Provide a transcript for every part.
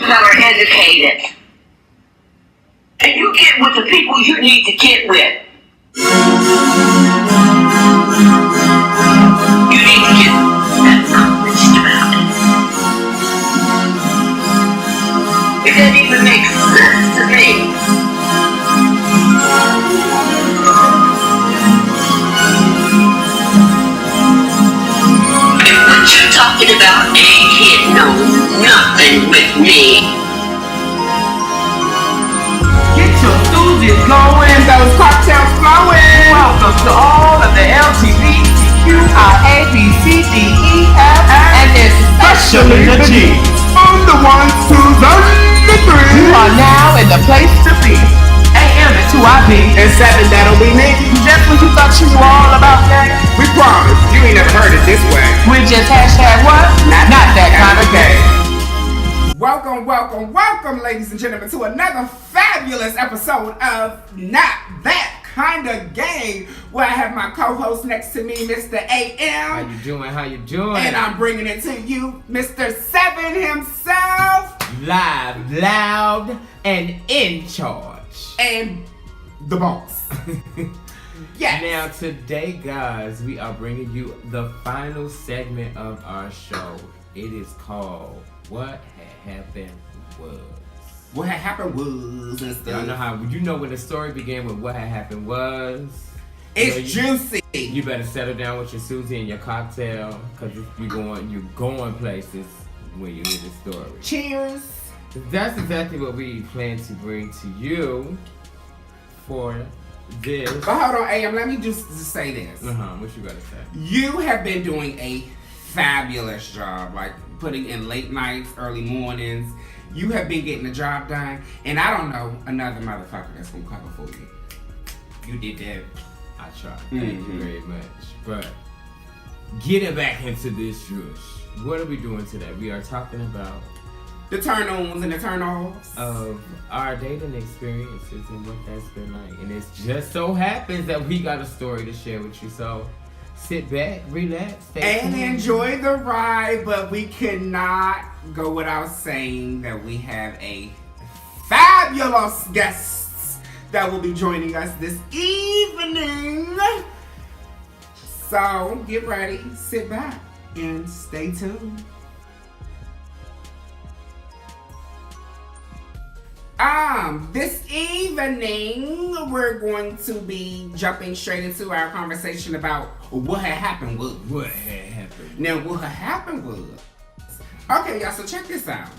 that are educated. And you get with the people you need to get with. You need to get convinced about it. It doesn't even make sense to me. What you're talking about ain't hitting no nothing with me. Get your Suzies going, those cocktails flowing. Welcome to all of the LGBTQIA, B, C, D, E, F, and especially the G. I'm the ones, twos, and the threes. You are now in the place to be. AM is who I be. And 7, that'll be me. Just when you thought you knew all about that, we promise, you ain't never heard it this way. We just hashtag what? Not that kind of gay. Welcome, welcome, welcome, ladies and gentlemen, to another fabulous episode of Not That Kind of Gay, where I have my co-host next to me, Mr. AM. How you doing? And I'm bringing it to you, Mr. 7 himself. Live, loud, and in charge. And the boss. Yes. Now today, guys, we are bringing you the final segment of our show. It is called What Had Happened Was. What had happened was and stuff. I know how you know when the story began with what had happened was. It's juicy. You better settle down with your Susie and your cocktail, because you're going places when you hear the story. Cheers. That's exactly what we plan to bring to you for this. But hold on, AM, let me just say this. What you gotta say? You have been doing a fabulous job, like putting in late nights, early mornings. You have been getting the job done, and I don't know another motherfucker that's gonna cover for you. You did that. I tried. Thank you very much. But getting back into this juice, what are we doing today? We are talking about the turn-ons and the turn-offs of our dating experiences and what that's been like. And it just so happens that we got a story to share with you. So sit back, relax, and enjoy the ride. But we cannot go without saying that we have a fabulous guest that will be joining us this evening. So get ready, sit back, and stay tuned. This evening, we're going to be jumping straight into our conversation about what had happened was. What had happened? Now, what had happened was. Okay, y'all, so check this out.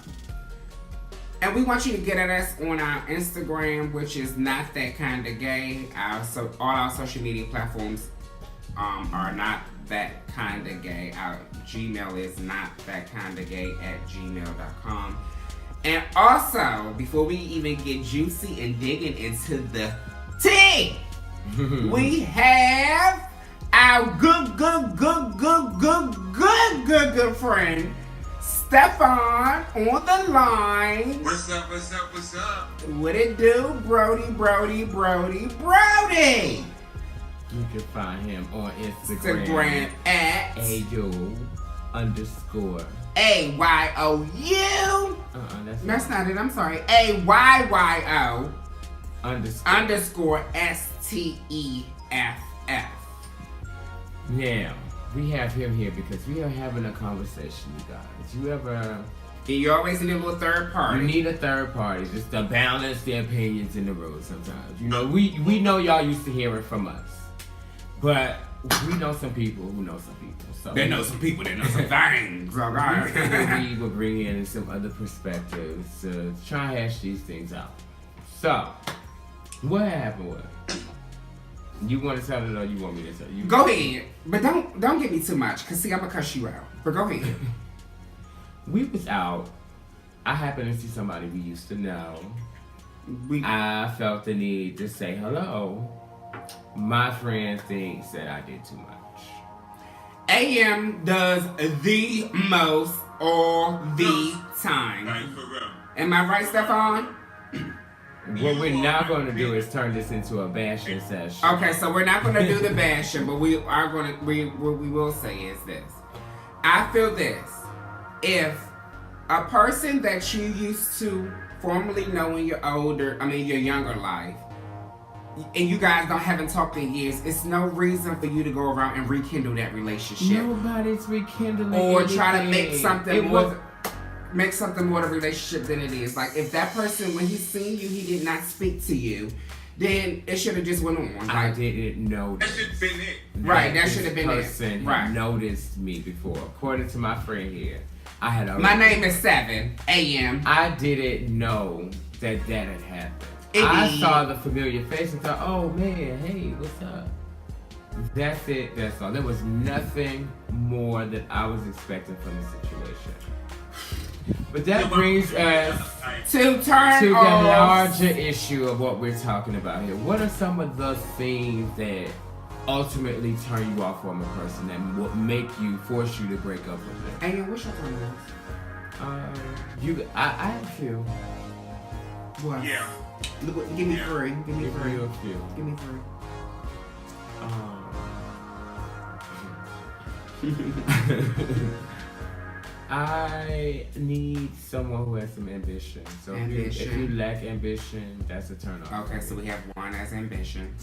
And we want you to get at us on our Instagram, which is Not That Kind of Gay. All our social media platforms are Not That Kind of Gay. Our Gmail is notthatkindofgay@gmail.com. And also, before we even get juicy and digging into the tea, we have our good friend Stefan on the line. What's up? What it do, Brody? You can find him on Instagram at AYOU_. AYOU. That's not it. I'm sorry. AYYO _ STEFF. Now, we have him here because we are having a conversation, you guys. You always need a little third party. You need a third party just to balance the opinions in the room sometimes. You know, we know y'all used to hear it from us. But we know some people who know some people. So they know some people that know some things. We will bring in some other perspectives to try and hash these things out. So, what happened was? You want to tell it or you want me to tell you? Go ahead. But don't give me too much, because see, I'm going to cuss you out. But go ahead. We was out. I happened to see somebody we used to know. I felt the need to say hello. My friend thinks that I did too much. AM does the most all the time. Am I right, Stefan? What we're not going to do is turn this into a bashing session. Okay, so we're not going to do the bashing, but we are going to. What we will say is this: I feel this: if A person that you used to formerly know in your your younger life, and you guys haven't talked in years, it's no reason for you to go around and rekindle that relationship. Nobody's rekindling or anything. try to make something more of a relationship than it is. Like, if that person, when he seen you, he did not speak to you, then it should have just went on. Like, I didn't know That should have been it. Right, that should have been it. Person Right. noticed me before. According to my friend here, I had already. My name is 7 a.m. I didn't know that had happened. It I did. saw the familiar face and thought, oh man, hey, what's up? That's it, that's all. There was nothing more that I was expecting from the situation. But that brings us To turn to the off. larger issue of what we're talking about here. What are some of the things that ultimately turn you off from a person that will force you to break up with them? Hey, what's your turn off? I have a few. What? Yeah. Look, give me Yeah. 3. Give me Give 3. you a few. Give me 3. I need someone who has some ambition. So if you Ambition. lack ambition, that's a turn off. Okay, so we have 1 as ambition.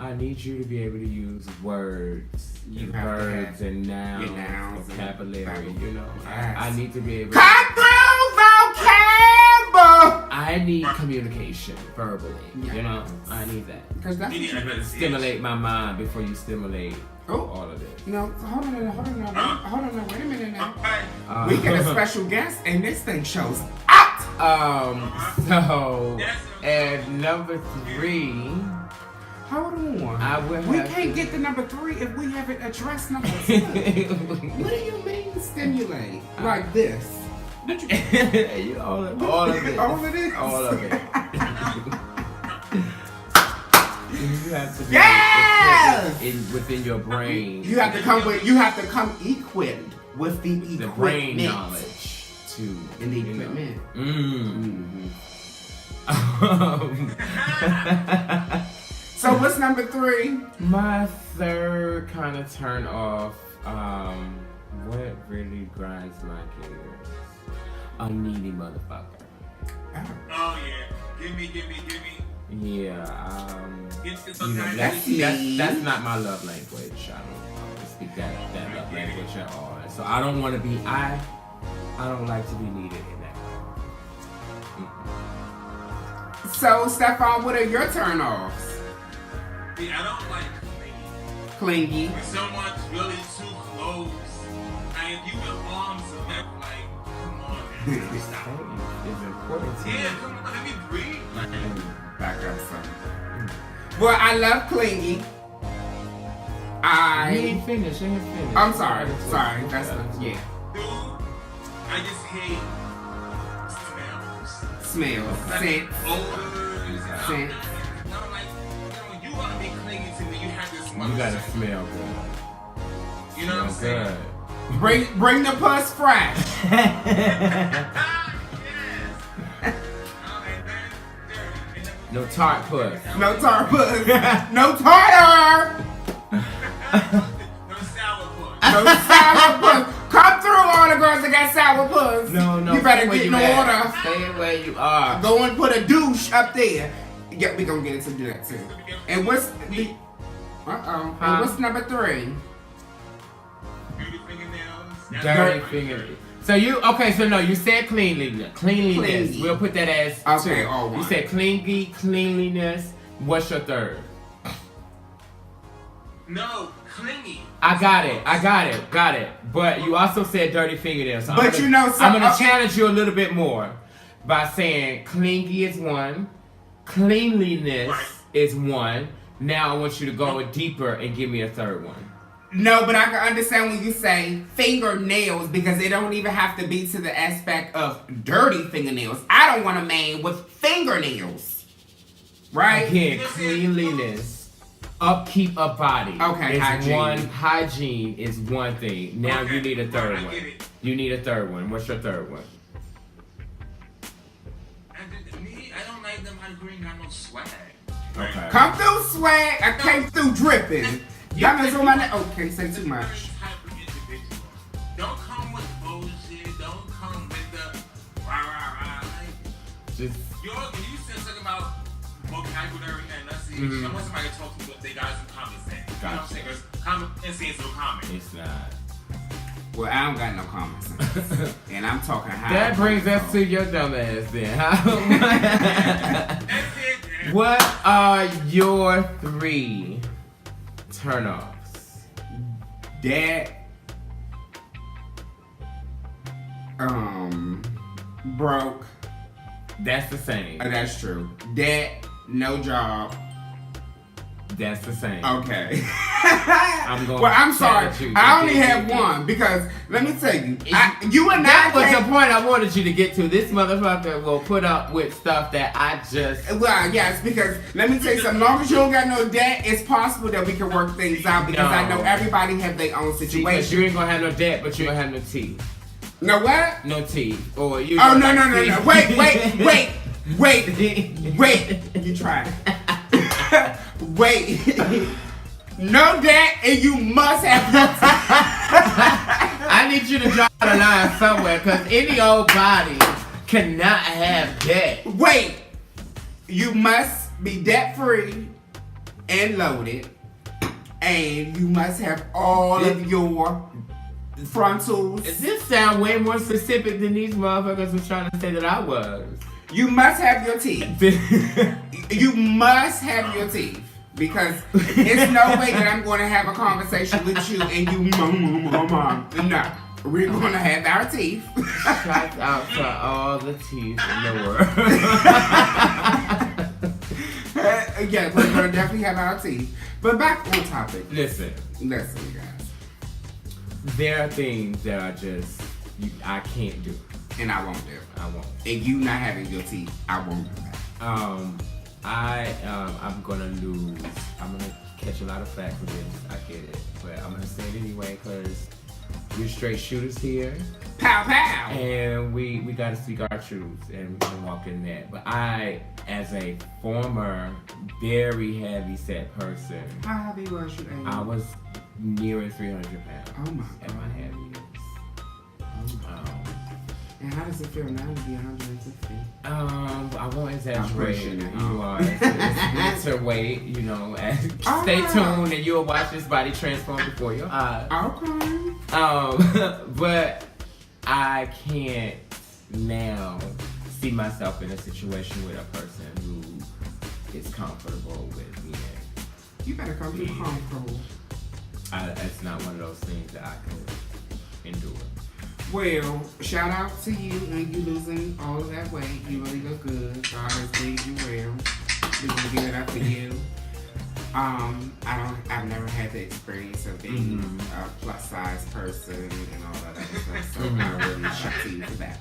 I need you to be able to use words, You have to verbs have and nouns, your nouns and vocabulary. You know, Yes. I need to be able. Come through, vocab! I need communication verbally. Yeah. You know, I need that. Because that's You need a better Stimulate my mind before you stimulate Oh. all of this. No, hold on, wait a minute now. Okay. We get a special guest, and this thing shows out. So at number 3, Hold on. I will We have can't to- get to number 3 if we haven't addressed number 2. What do you mean stimulate? Like this? You all of it. All of it? All of it. You have to be Yes! within your brain. You have to come equipped with the the brain equipment. knowledge to And the you know. equipment. So what's number 3? My third kind of turn off. What really grinds my gears? A needy motherfucker. Oh yeah. Give me. Yeah. It's You know, okay. that's not my love language. I don't speak that love language at all. So I don't want to be. I don't like to be needed in that way. So Stefan, what are your turn-offs? See, I don't like Clingy. when someone's really too close. And if you with arms left, like, come on, man. Stop. It's important to Yeah, me. come on, let me breathe. Back up some. Well, I love clingy. He ain't finished. He ain't finished. I'm sorry. That's not. Yeah. Dude, I just hate smells. Smells. Like Scent. odors. Scent. I'm like, you want to be clingy to me, you have this You gotta smell good. You know what I'm saying? Good. Bring the puss fresh. Ah, yes. No tart puss. No tar puss. No tartar. No sour puss. No sour puss. Come through, all the girls that got sour puss. No. You better stay where get in you the at. water. Stay where you are. Go and put a douche up there. Yeah, we gonna get into that too. And what's the? Huh? And what's number 3? Dirty fingernails. Dirty finger. So you said cleanliness. Cleanly. We'll put that as Okay, 2. all You one. said cleanliness. What's your third? No, clingy. I got it. But you also said dirty fingernails. So But you know I'm some- gonna challenge you a little bit more by saying clingy is 1, cleanliness Right. is 1. Now I want you to go deeper and give me a third one. No, but I can understand when you say fingernails because it don't even have to be to the aspect of dirty fingernails. I don't want a man with fingernails. Right? Again, cleanliness, upkeep of body. Okay, is hygiene. one. Hygiene is one thing. Now Okay, you need a third I one. get it. You need a third one. What's your third one? And me, I don't like them how green got no swag. Okay. Come through swag. I came through dripping. Diamonds on my neck. Okay, say too much. Certain type of individual. Don't come with bullshit. Don't come with the just. You said something about vocabulary and enunciation. Mm-hmm. I want somebody to talk to me what they got some common sense. You know what I'm Gotcha. saying? Because common sense is no common. It's not. Well, I don't got no common sense. And I'm talking high. That brings us to your dumb ass then. That's it. What are your 3 turnoffs? That broke. That's the same. That's true. That no job. That's the same. Okay. I'm going. Well, I'm sorry. at you. I only have one because let me tell you, you and That I was the can't- point I wanted you to get to. This motherfucker will put up with stuff that I just. Well, yes, because let me tell you something. As long as you don't got no debt, it's possible that we can work things out because I know everybody have their own Because situation. you ain't gonna have no debt, but you don't have no teeth. No what? No teeth. Or you. Oh, don't no, like no, no, teeth. no. Wait. You tried. Wait. No debt, and you must have. I need you to draw the line somewhere, because any old body cannot have debt. Wait. You must be debt free and loaded, and you must have all of your frontals. This sound way more specific than these motherfuckers was trying to say that I was. You must have your teeth. You must have your teeth. Because it's no way that I'm going to have a conversation with you and you mom. No. We're going to have our teeth. Shout out to all the teeth in the world. Yeah, we're going to definitely have our teeth. But back on topic. Listen, Listen, guys. there are things that are just, I can't do. And I won't do. I won't. And you not having your teeth, I won't do that. I'm gonna lose. I'm gonna catch a lot of flack for this. I get it, but I'm gonna say it anyway because we're straight shooters here, Pow, pow. and we gotta speak our truths and walk in that. But I, as a former very heavy set person, How heavy was you, Amy? I was nearing 300 pounds Oh my at my God. heaviest. And how does it feel now to be 150? I won't exaggerate. pushing it, huh? You are. It's her weight, you know. Stay tuned and you'll watch this body transform before your eyes. Okay. But I can't now see myself in a situation with a person who is comfortable with me. You better come to comfortable. It's not one of those things that I could endure. Well, shout out to you and you losing all of that weight. You really look good. God has made you well. We're gonna give it up for you. I've never had the experience of being a plus size person and all that other stuff, so I really shout to you for that.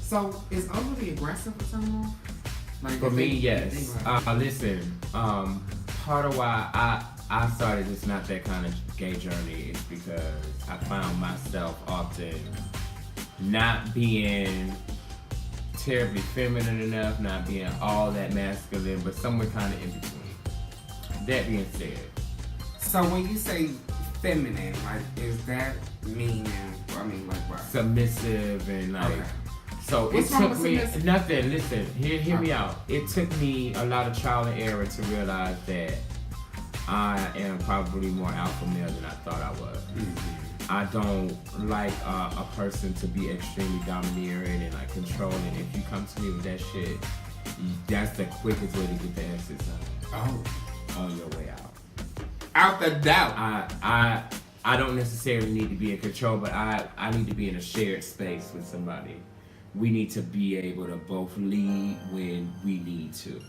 So is overly aggressive a turn off? Like For me, yes. Listen, part of why I started this Not That Kind of Gay journey is because I found myself often not being terribly feminine enough, not being all that masculine, but somewhere kind of in between. That being said, So when you say feminine, like, is that meaning? I mean, like what? submissive and like. Okay. So What's it wrong took with me submissive? nothing. Listen, hear me Okay. out. It took me a lot of trial and error to realize that I am probably more alpha male than I thought I was. I don't like a person to be extremely domineering and like controlling. If you come to me with that shit, that's the quickest way to get the exit on your way out. Out the doubt. I don't necessarily need to be in control, but I need to be in a shared space with somebody. We need to be able to both lead when we need to.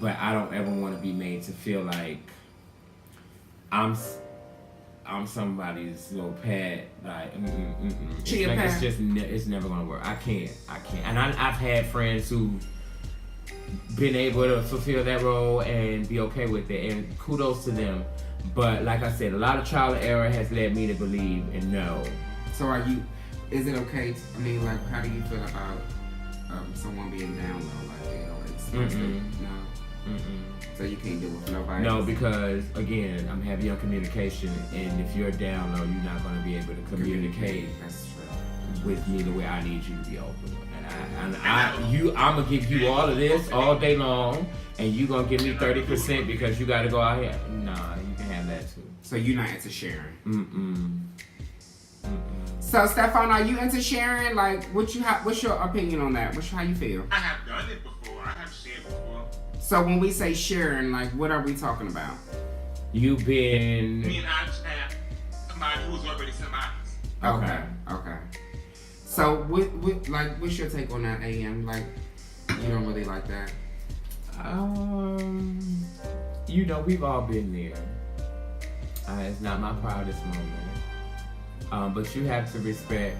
But I don't ever want to be made to feel like I'm somebody's little pet. Like, Chia It's, like, pet. it's just it's never gonna work. I can't. And I've had friends who been able to fulfill that role and be okay with it, and kudos to them. But like I said, a lot of trial and error has led me to believe and know. So is it okay? I mean, like, how do you feel about someone being down low? Like, you know, it's no. So you can't deal with nobody? No, because again, I'm heavy on communication, and if you're down low, you're not going to be able to communicate. That's true. with me the way I need you to be open. And I'm gonna give you all of this all day long, and you gonna give me 30% because you gotta go out here. Nah, you can have that too. So you're not into sharing. Mm-mm. So Stefan, are you into sharing? Like, what's your opinion on that? How you feel? I have done it before. I have shared before. So when we say sharing, like, what are we talking about? You've been. Me and I just have somebody who's already somebody's. Okay. So what's your take on that, AM? Like, you don't really like that? You know, we've all been there. It's not my proudest moment. But you have to respect,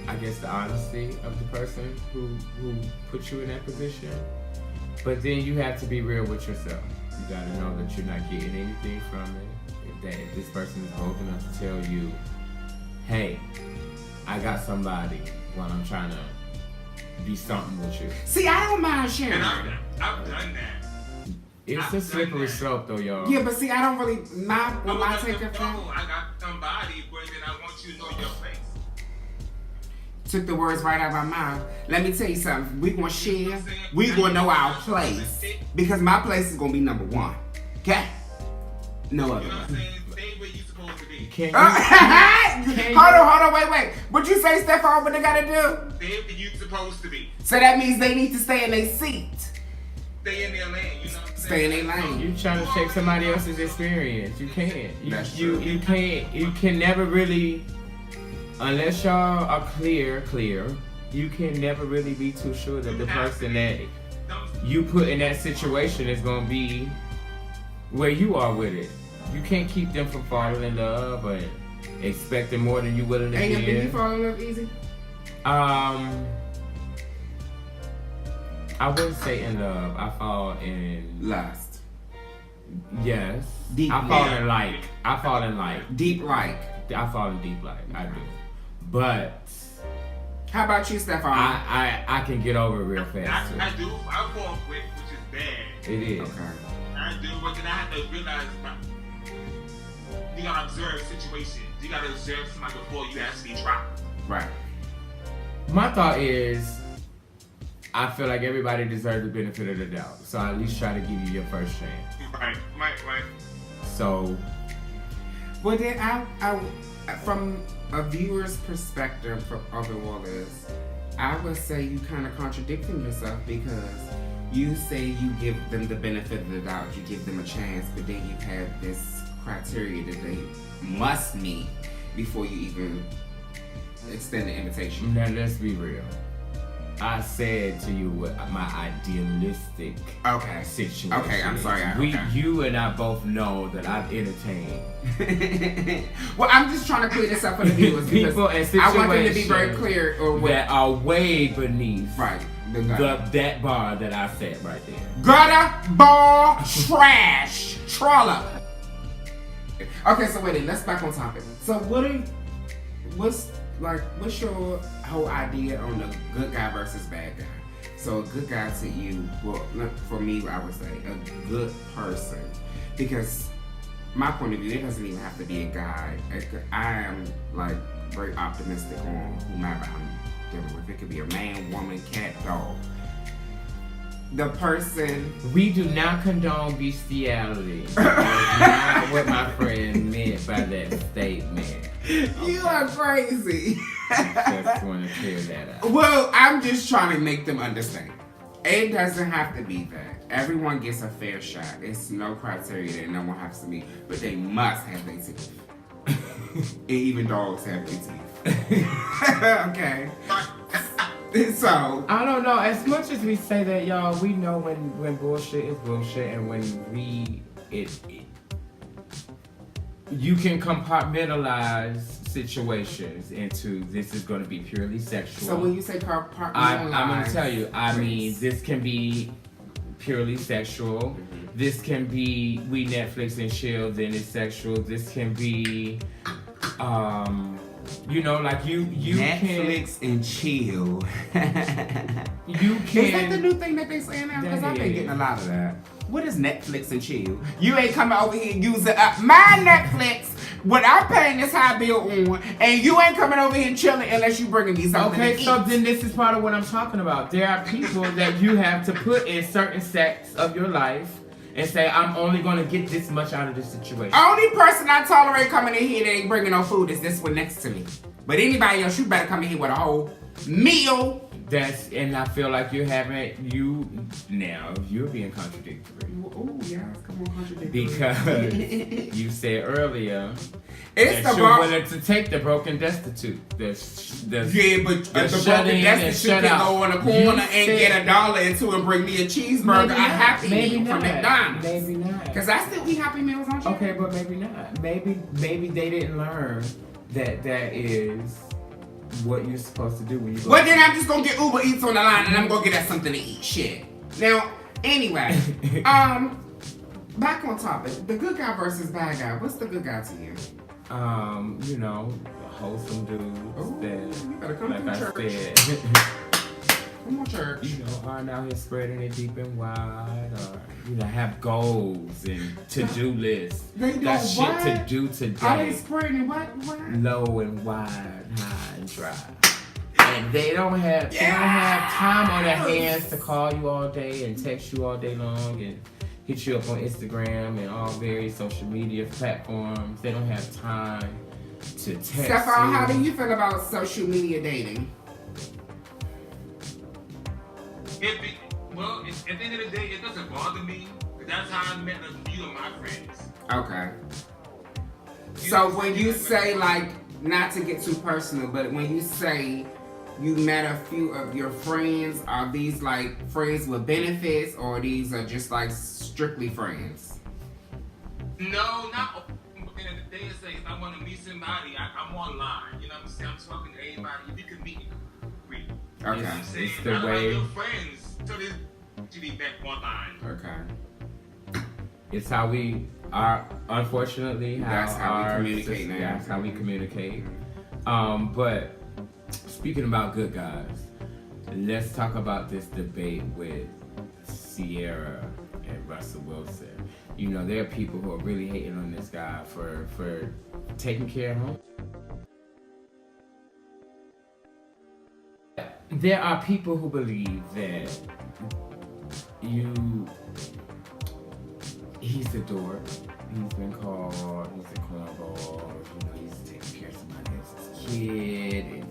I guess, the honesty of the person who put you in that position. But then you have to be real with yourself. You gotta know that you're not getting anything from it. If this person is bold enough to tell you, hey, I got somebody while I'm trying to be something with you. See, I don't mind sharing. And I've done that. It's a slippery slope though, y'all. Yeah, but see, I don't really, when I take a phone. I got somebody, but then I want you to know your place. Took the words right out of my mouth. Let me tell you something. We gonna share. We gonna know our place. Because my place is gonna be number one. Okay? No other You know what I'm way. saying? Stay where you supposed to be. Hold on, wait. What you say, Stefan, what they gotta do? Stay where you supposed to be. So that means they need to stay in their seat. Stay in their lane. You know what I'm Stay in saying? their lane. You trying to shape somebody else's experience. You can't. That's true. You can't. You can never really, unless y'all are clear. You can never really be too sure that the person that you put in that situation is gonna be where you are with it. You can't keep them from falling in love or expecting more than you willing to Hey, did you give. fall in love easy? I wouldn't say in love. I fall in Lust. yes. Deep I fall like. in like. I fall in like. Deep like. I fall in deep like. I do. But How about you, Stefan? I can get over it real fast. I do. I fall quick, which is bad. It is. Okay. I do, but then I have to realize you gotta observe situations. You gotta observe somebody before you actually try. Right. My thought is, I feel like everybody deserves the benefit of the doubt. So I at least try to give you your first chance. Right. So, Well, then I from a viewer's perspective of it all is, I would say you kind of contradicting yourself because you say you give them the benefit of the doubt, you give them a chance, but then you have this criteria that they must meet before you even extend the invitation. now let's be real. I said to you what my idealistic Okay. situation Okay, I'm is. sorry. You and I both know that I've entertained Well, I'm just trying to clear this up for the viewers because people and I situations want them to be very clear. that are way beneath Right. The gutter. that bar that I set right there. Gutter, ball, trash, trawler. Okay, so wait, let's back on topic. So what's your whole idea on the good guy versus bad guy? So a good guy to you, well, for me, I would say a good person, because my point of view, it doesn't even have to be a guy. I am like very optimistic on whomever I'm dealing with. It could be a man, woman, cat, dog. The person. We do not condone bestiality. That's not what my friend meant by that statement. You are crazy. Just want to clear that up. Well, I'm just trying to make them understand. It doesn't have to be that. Everyone gets a fair shot. It's no criteria that no one has to meet, but they must have their teeth. And even dogs have their teeth. Okay. So I don't know. As much as we say that, y'all, we know when bullshit is bullshit, and when you can compartmentalize situations into this is going to be purely sexual. So when you say I'm going to tell you. I mean, this can be purely sexual. This can be we Netflix and chill, then it's sexual. This can be, you know, like you Netflix and chill. You can. Is that the new thing that they saying now? Because I've been getting a lot of that. What is Netflix and chill? You ain't coming over here using my Netflix when I'm paying this high bill on, and you ain't coming over here chilling unless you bringing me something Okay, to so eat. then this is part of what I'm talking about. There are people that you have to put in certain sects of your life and say, I'm only going to get this much out of this situation. Only person I tolerate coming in here that ain't bringing no food is this one next to me. But anybody else, you better come in here with a whole meal. And I feel like you're being contradictory. Oh, yeah, come on, contradictory. Because you said earlier it's that the you're willing to take the broken destitute. Yeah, but the broken in and destitute shut can out. go on the corner You and said- get $1 or two and bring me a cheeseburger, a Happy Meal from McDonald's. Maybe not. Because I still eat Happy Meals on Tuesday. Okay, but maybe not. Maybe they didn't learn that is what you're supposed to do when you go. Well, then I'm just going to get Uber Eats on the line and I'm going to get us something to eat. Shit. Now, anyway, back on topic. The good guy versus bad guy. What's the good guy to you? Wholesome dudes that, you better come like to I church. said, Come on, church. aren't out here spreading it deep and wide, or have goals and to-do lists. They do Got what? shit to do today. Are they spreading what? Low and wide, high and dry. And they don't have time on their hands to call you all day and text you all day long and hit you up on Instagram and all various social media platforms. They don't have time to text Stephon, you. how do you feel about social media dating? At the end of the day, it doesn't bother me. That's how I met a few of my friends. Okay. So when you say, like, not to get too personal, but when you say you met a few of your friends, are these like friends with benefits, or these are just like strictly friends? No, not. At the end of the day, it's like if I want to meet somebody, I'm online. You know what I'm saying? I'm talking to everybody. You can meet me. Okay. You know what I'm saying? It's the None way- of my good friends till this actually back online. Okay. It's how we are, unfortunately, That's how we communicate now. That's how we communicate. But speaking about good guys, let's talk about this debate with Sierra and Russell Wilson. There are people who are really hating on this guy for taking care of him. There are people who believe that he's a dork. He's been called, he's a cornball, he's taking care of somebody else's kid, and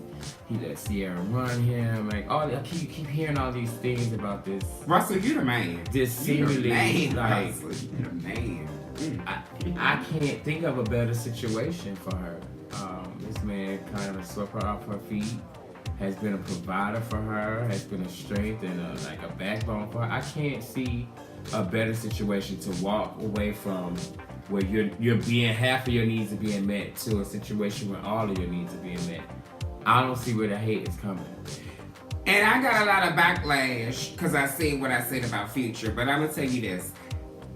he let Sierra run him. Like, I keep hearing all these things about this. Russell, you the man. This seemingly, like, Russell, you the man. I can't think of a better situation for her. This man kind of swept her off her feet, has been a provider for her, has been a strength and a backbone for her. I can't see a better situation to walk away from where you're being half of your needs are being met to a situation where all of your needs are being met. I don't see where the hate is coming. And I got a lot of backlash because I said what I said about Future, but I'm gonna tell you this.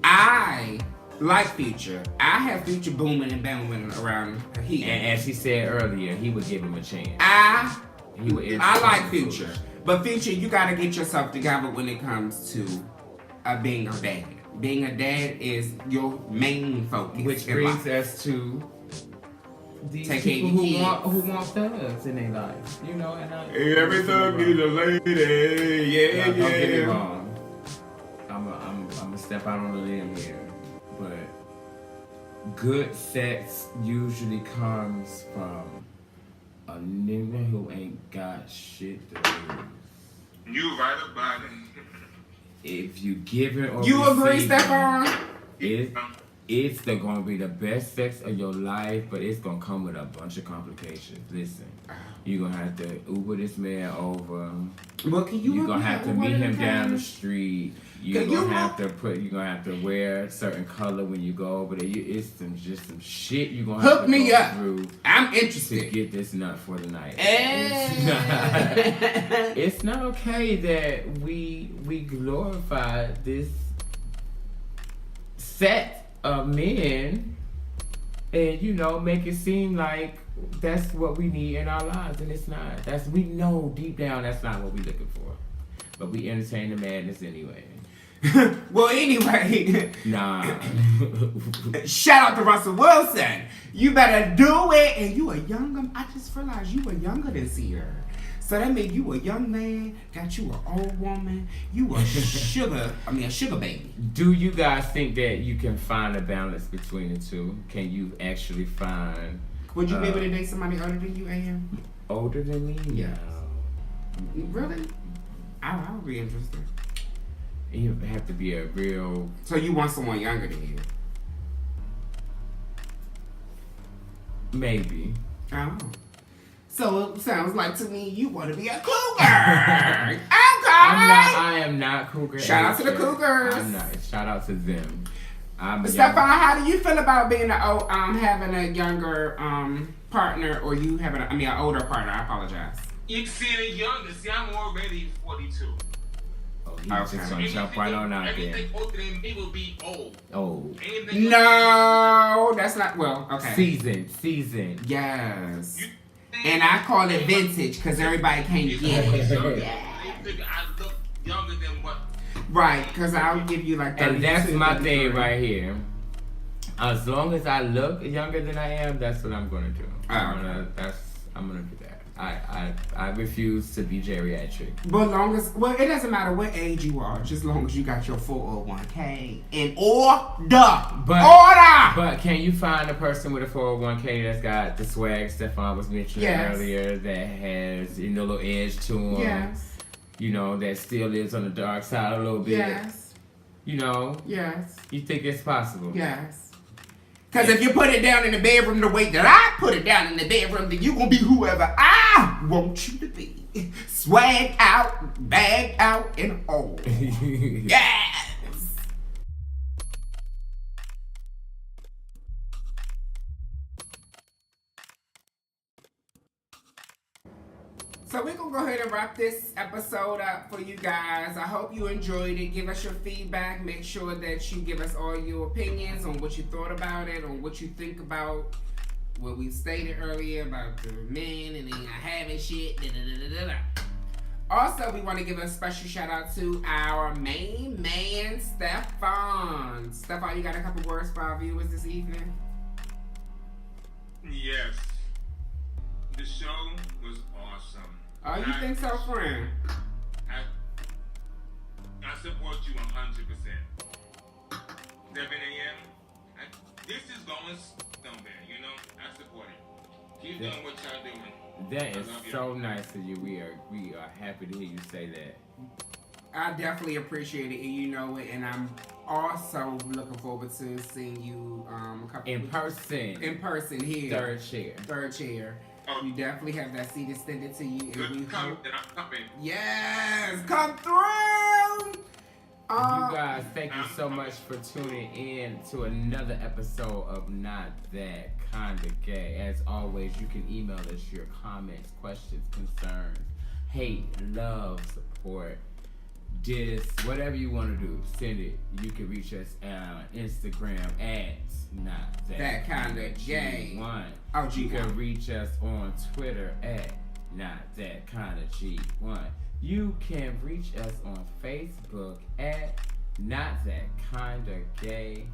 I like Future. I have Future booming and booming around here. And as he said earlier, he would give him a chance. I I like Future. But Future, you gotta get yourself together when it comes to being a dad. Being a dad is your main focus. Which in brings life. us to these Take people care of who your want thugs in their life. And Every thug needs a lady. Yeah, Don't get me yeah. wrong. I'm gonna step out on a limb here, but good sex usually comes from a nigga who ain't got shit to lose. You right about it. If you give it or You agree, receive Stephon? it's gonna be the best sex of your life, but it's gonna come with a bunch of complications. Listen, you're gonna have to Uber this man over. Well, can you You're gonna have to meet him down the street. street. You're gonna have to wear a certain color when you go over there. It's just some shit you're gonna have Hook to me go up. through I'm to interested. get this nut for the night. Hey. It's not okay that we glorify this set of men and make it seem like that's what we need in our lives, and it's not. We know deep down that's not what we're looking for, but we entertain the madness anyway. Well, anyway. Nah. Shout out to Russell Wilson. You better do it. And you a younger. I just realized you were younger this year. So that means you a young man, got you an old woman, you a sugar baby. Do you guys think that you can find a balance between the two? Can you actually find... Would you be able to date somebody older than you, AM? Older than me? Yes. Really? I would be interested. You have to be a real... So you want someone younger than you? Maybe. Oh. So it sounds like to me you want to be a cougar. Okay. I am not cougar. Shout out to the cougars. I'm not. Shout out to them. Stefan, how do you feel about being having a younger partner, or you having an older partner? I apologize. You see the younger. See, I'm already 42. Oh, he's just gonna jump right on out there. Everything older than me will be old. Oh. No, that's not. Well, okay. Season. Yes. And I call it vintage because everybody can't get it. I look younger than what? Right, because I'll give you like 32. And that's my thing right here. As long as I look younger than I am, that's what I'm gonna do. I'm gonna do that. I refuse to be geriatric. But it doesn't matter what age you are, just as long as you got your 401k in order. But can you find a person with a 401k that's got the swag Stefan was mentioning earlier, that has a little edge to him? Yes. That still lives on the dark side a little bit. Yes. Yes. You think it's possible? Yes. Because if you put it down in the bedroom the way that I put it down in the bedroom, then you gonna be whoever I want you to be. Swag out, bag out, and all. Yes! So we're going to go ahead and wrap this episode up for you guys. I hope you enjoyed it. Give us your feedback. Make sure that you give us all your opinions on what you thought about it, on what you think about what we stated earlier about the men and they not having shit. Also, we want to give a special shout out to our main man, Stefan. Stefan, you got a couple words for our viewers this evening? Yes. The show was awesome. Oh, you think so, friend? I support you 100%. 7 a.m. This is going somewhere, I support it. Keep doing what y'all doing. That is so nice of you. We are happy to hear you say that. I definitely appreciate it, and you know it. And I'm also looking forward to seeing you in person here. Third chair. Oh. You definitely have that seat extended to you. Good, I'm coming. Yes, come through. You guys, thank you so much for tuning in to another episode of Not That Kinda Gay. As always, you can email us your comments, questions, concerns, hate, love, support, diss, whatever you want to do. Send it. You can reach us on Instagram at Not That Kinda Gay. You can reach us on Twitter at Not That Kinda G1. You can reach us on Facebook at Not That Kinda Gay.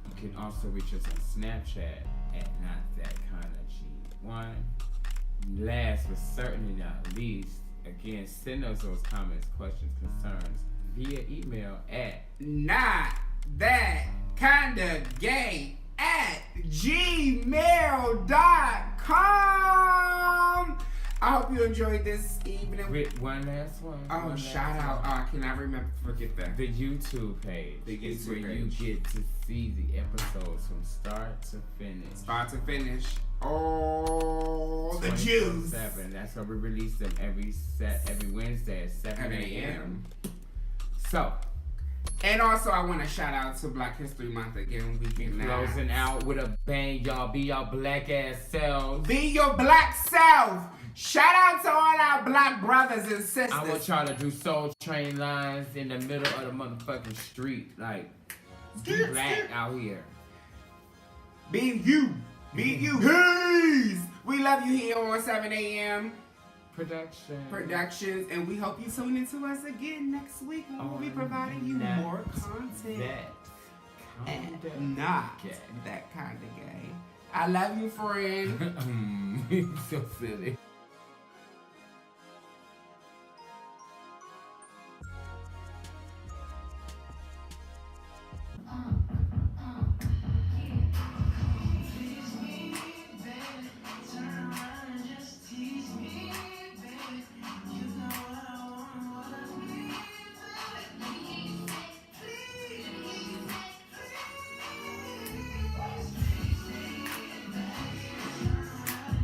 You can also reach us on Snapchat at Not That Kinda G1. Last but certainly not least, again, send us those comments, questions, concerns via email at Not That Kinda Gay at gmail.com. I hope you enjoyed this evening. With one last one. Oh, shout out. I cannot forget that. The YouTube page. It's where you get to see the episodes from start to finish. Oh, the juice. That's why we release them every Wednesday at 7 a.m. So. And also, I want to shout out to Black History Month again. Closing out with a bang, y'all. Be your black ass self. Be your black self. Shout out to all our black brothers and sisters. I want y'all to do Soul Train lines in the middle of the motherfucking street. Like, be black out here. Be you. Be you. Peace. We love you here on 7 a.m. Productions, and we hope you tune into us again next week when we'll be providing you more content. Not that kind of gay. I love you, friend. You're so silly.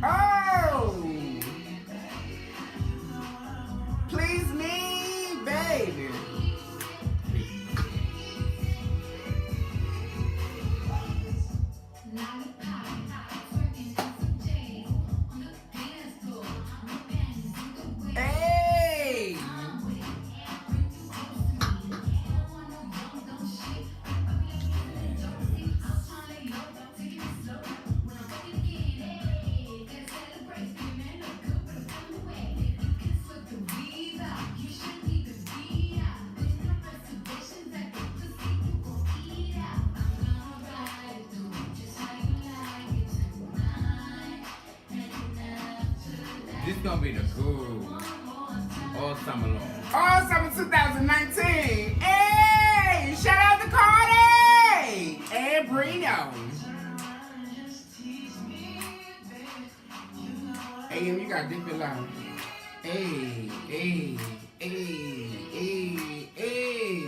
Oh! Please me, baby. Hey! This gonna be the cool all summer long. All summer 2019. Hey! Shout out to Cardi! And Brino. Hey, you got deep in line. Hey, hey, hey, hey, hey.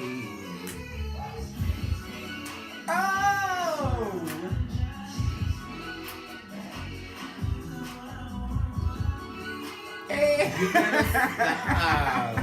Oh! Hey. You better stop.